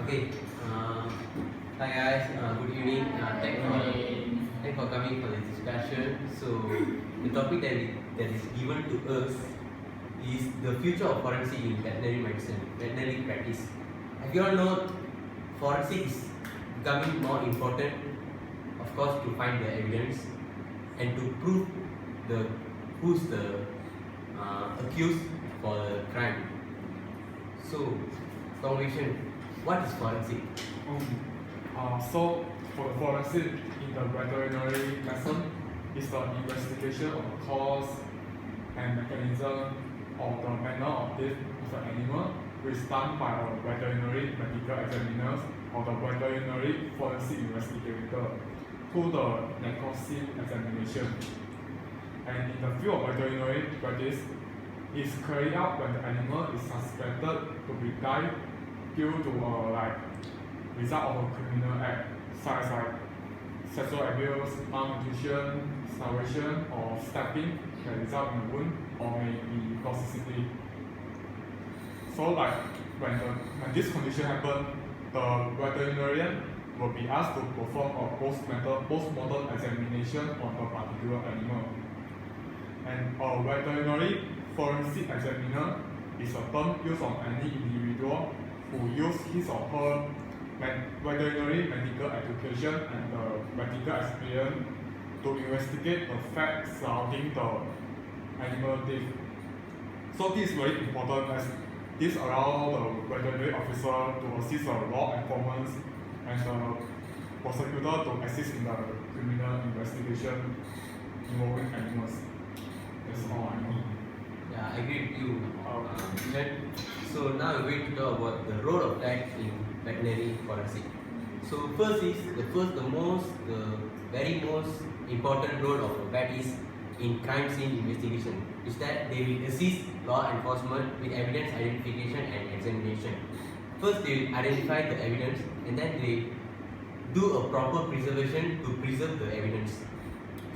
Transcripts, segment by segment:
Okay. Hi guys. Good evening. Thanks for coming for this discussion. So the topic that is given to us is the future of forensic in veterinary medicine, veterinary practice. As you all know, forensic is becoming more important, of course, to find the evidence and to prove who's the accused for the crime. So, Conviction, what is forensic? So for the forensic in the veterinary medicine is the investigation of the cause and mechanism of the manner of death of the animal, which is done by a veterinary medical examiners or the veterinary forensic investigator through the necropsy examination. And in the field of veterinary practice, is carried out when the animal is suspected to be died due to result of a criminal act, such as sexual abuse, malnutrition, starvation, or stabbing that result in a wound or may be toxicity. So when this condition happen, the veterinarian will be asked to perform a post-mortem examination on the particular animal. And a veterinary forensic examiner is a term used on any individual who use his or her veterinary medical education and medical experience to investigate the facts surrounding the animal death. So this is very important as this allows the veterinary officer to assist the law enforcement and the prosecutor to assist in the criminal investigation involving animals. That's all I know. Yeah, I agree with you. So now we're going to talk about the role of LAX in veterinary forensic. So the very most important role of a vet is in crime scene investigation. Is that they will assist law enforcement with evidence identification and examination. First, they will identify the evidence, and then they do a proper preservation to preserve the evidence,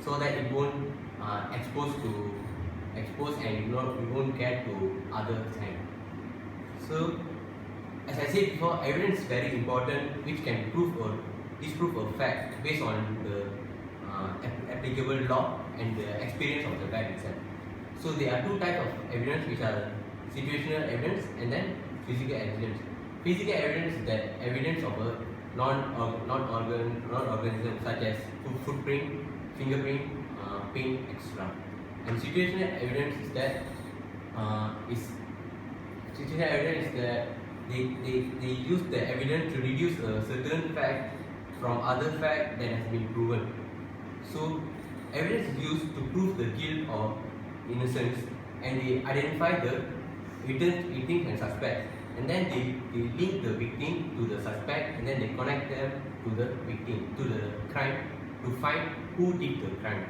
so that it won't expose and we won't get to other time. So, as I said before, evidence is very important, which can prove or disprove a fact based on the applicable law and the experience of the vet itself. So there are two types of evidence, which are situational evidence and then physical evidence. Physical evidence is that evidence of a non-organism such as footprint, fingerprint, paint, etc. And situational evidence is that they use the evidence to reduce a certain fact from other fact that has been proven. So evidence is used to prove the guilt or innocence, and they identify the victim and suspect, and then they link the victim to the suspect, and then they connect them to the victim, to the crime, to find who did the crime.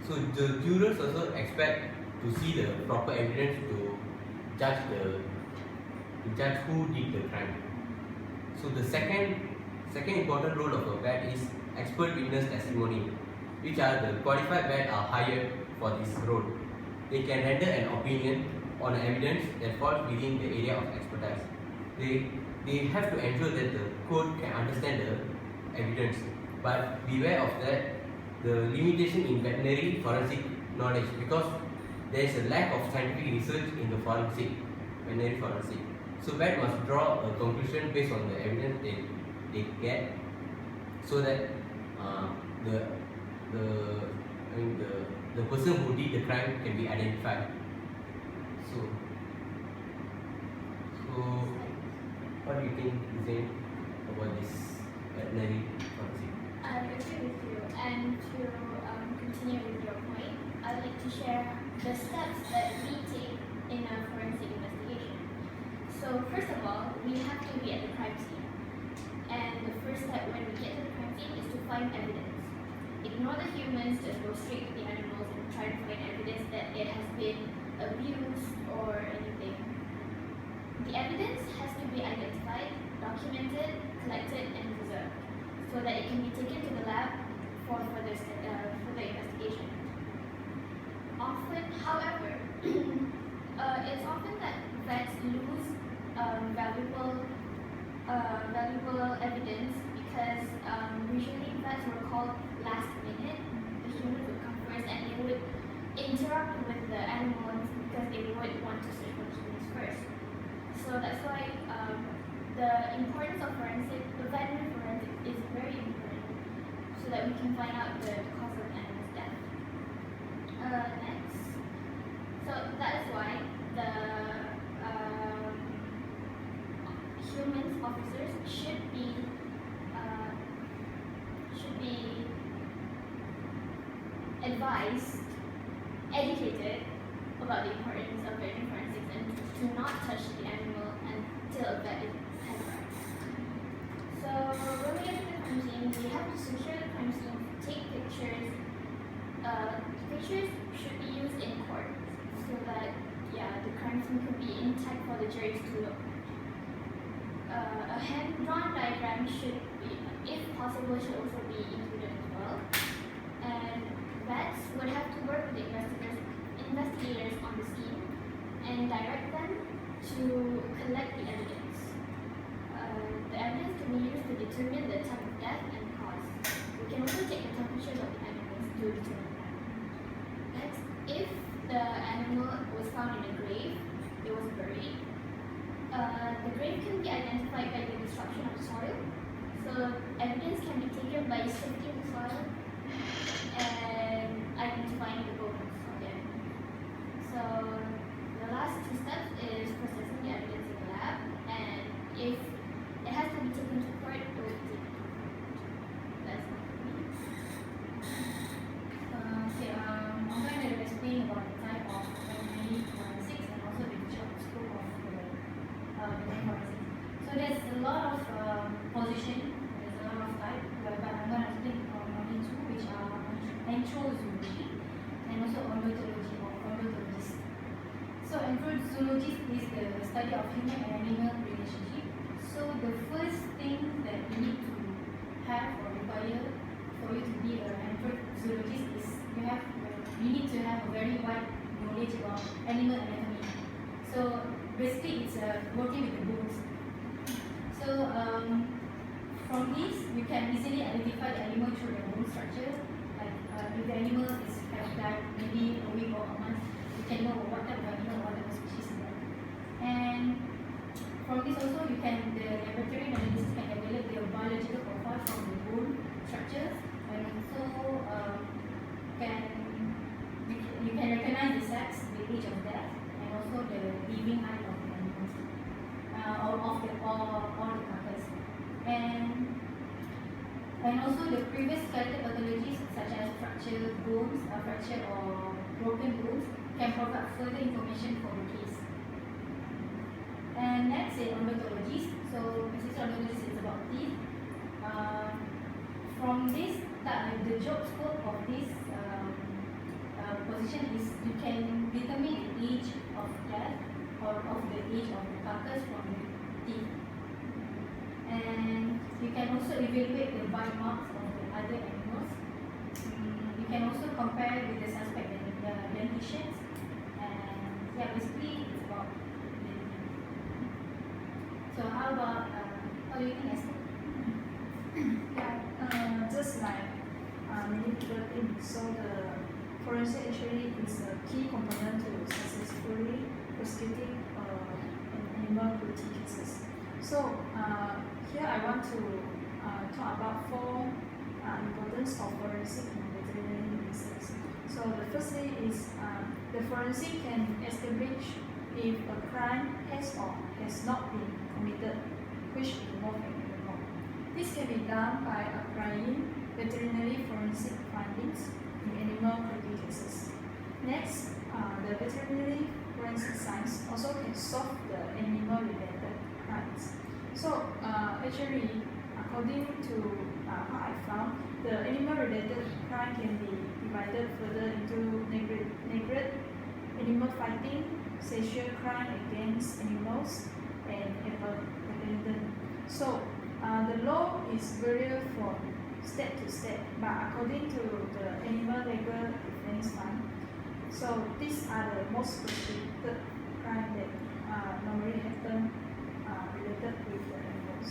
So the jurors also expect to see the proper evidence to judge who did the crime. So the second important role of a vet is expert witness testimony, which are the qualified vet are hired for this role. They can render an opinion on evidence that falls within the area of expertise. They have to ensure that the court can understand the evidence, but beware of that the limitation in veterinary forensic knowledge, because there is a lack of scientific research in the veterinary forensic. So vet must draw a conclusion based on the evidence they get, so that the person who did the crime can be identified. So what do you think, Hussein, about this veterinary forensic? I agree with you, and to continue with your point, I'd like to share the steps that we take in a forensic investigation. So first of all, we have to be at the crime scene, and the first step when we get to the crime scene is to find evidence. Ignore the humans, just go straight to the animals and try to find evidence that it has been abused or anything. The evidence has to be identified, documented, collected, and preserved, so that it can be taken to the lab for further investigation. However, it's often that vets lose valuable valuable evidence because usually vets were called last minute. The humans would come first and they would interrupt with the animals because they would want to search for the humans first. So that's why the importance of the veterinary forensic is very important so that we can find out the cause of the animal's death. Next. So that is why the humans officers should be advised, educated about the importance of veterinary forensics and to not touch the animal until a vet has arrived. So when we get to the crime scene, we have to secure the crime scene, take pictures. Pictures should be used in court so that the crime scene could be intact for the juries to look. A hand-drawn diagram should be, if possible, should also be included as well. And vets would have to work with the investigators on the scene and direct them to collect the evidence. The evidence can be used to determine the time of death and cause. We can also take the temperatures of the animals to determine that. Next, if the animal was found in a grave, it was buried, the grave can be identified by the disruption of soil. So evidence can be taken by sifting the soil and identifying the bones of the animal. So the last two steps is processing the evidence in the lab, and if it has to be taken to court, it will be taken to court. That's all for me. I'm going to explain about the type of veterinary forensics and also the job scope of the veterinary forensics. So there's a lot of position, there's a lot of type, but I'm going to explain only two, which are anthrozoology and also odontology or odontologist. So anthrozoology is the study of human and animal relationship. So the first thing that you need to have or require for you to be an anthrozoologist is you need to have a very wide knowledge about animal anatomy. So basically it's working with the bones. So from this you can easily identify the animal through the bone structure. Like if the animal has died maybe a week or a month, you can know what type of animal, what type of species is that. And from this also the laboratory analysis can develop the biological profile from the bone structures, and also you can recognize the sex, the age of death, and also the living height of the animals, or the carcass. And also the previous skeletal pathologies such as fractured bones, fractured or broken bones can provide further information for the case. And next is odontologist. So basically odontologist is about teeth. From this, the job scope of this position is you can determine the age of death or of the age of the carcass from the teeth. And you can also evaluate the bite marks of the other animals. You can also compare with the suspect dentitions. And basically it's about so how about how do you think, Esther? Just like many people think, so the forensic actually is a key component to successfully prosecuting an animal cruelty cases. So here I want to talk about four importance of forensic in veterinary research. So the first thing is the forensic can establish if a crime has or has not been committed, which involves an animal. This can be done by applying veterinary forensic findings in animal cruelty cases. Next, the veterinary forensic science also can solve the animal-related crimes. So actually, according to what I found, the animal-related crime can be divided further into neglect, animal fighting, sexual crime against animals, and abandonment. So the law is varied from state to state, but according to the Animal Legal Defense Fund, so these are the most prosecuted crime that normally happen related with the animals.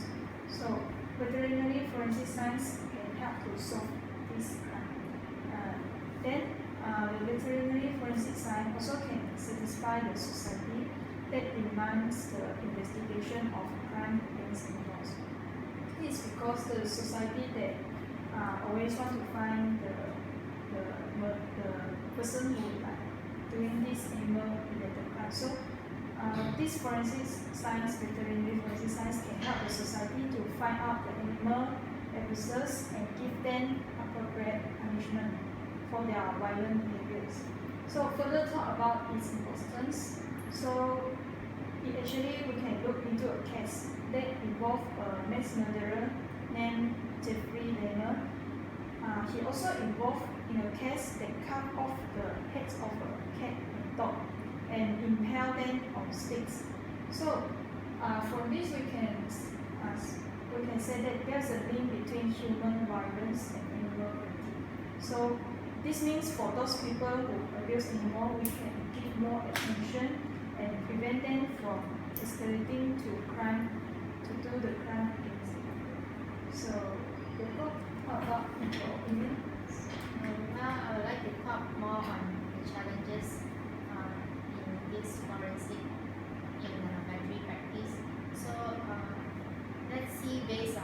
forensic science can help to solve this crime. The veterinary forensic science also can satisfy the society that demands the investigation of crime against animals. This is because the society that always want to find the person who doing this animal related crime. So this forensic science, veterinary forensic science, can help the society to find out the animal abusers and give them appropriate punishment for their violent behaviors. So further talk about its importance. So we can look into a case that involved a mass murderer named Jeffrey Dahmer. He also involved in a case that cut off the heads of a cat and dog and impale them on sticks. So from this we can say that there's a link between human violence and animal cruelty. So this means for those people who abuse animals, we can give more attention and prevent them from escalating to crime, to do the crime against them. So, what about your opinion? Now I would like to talk more on the challenges in this forensic in veterinary practice. So let's see based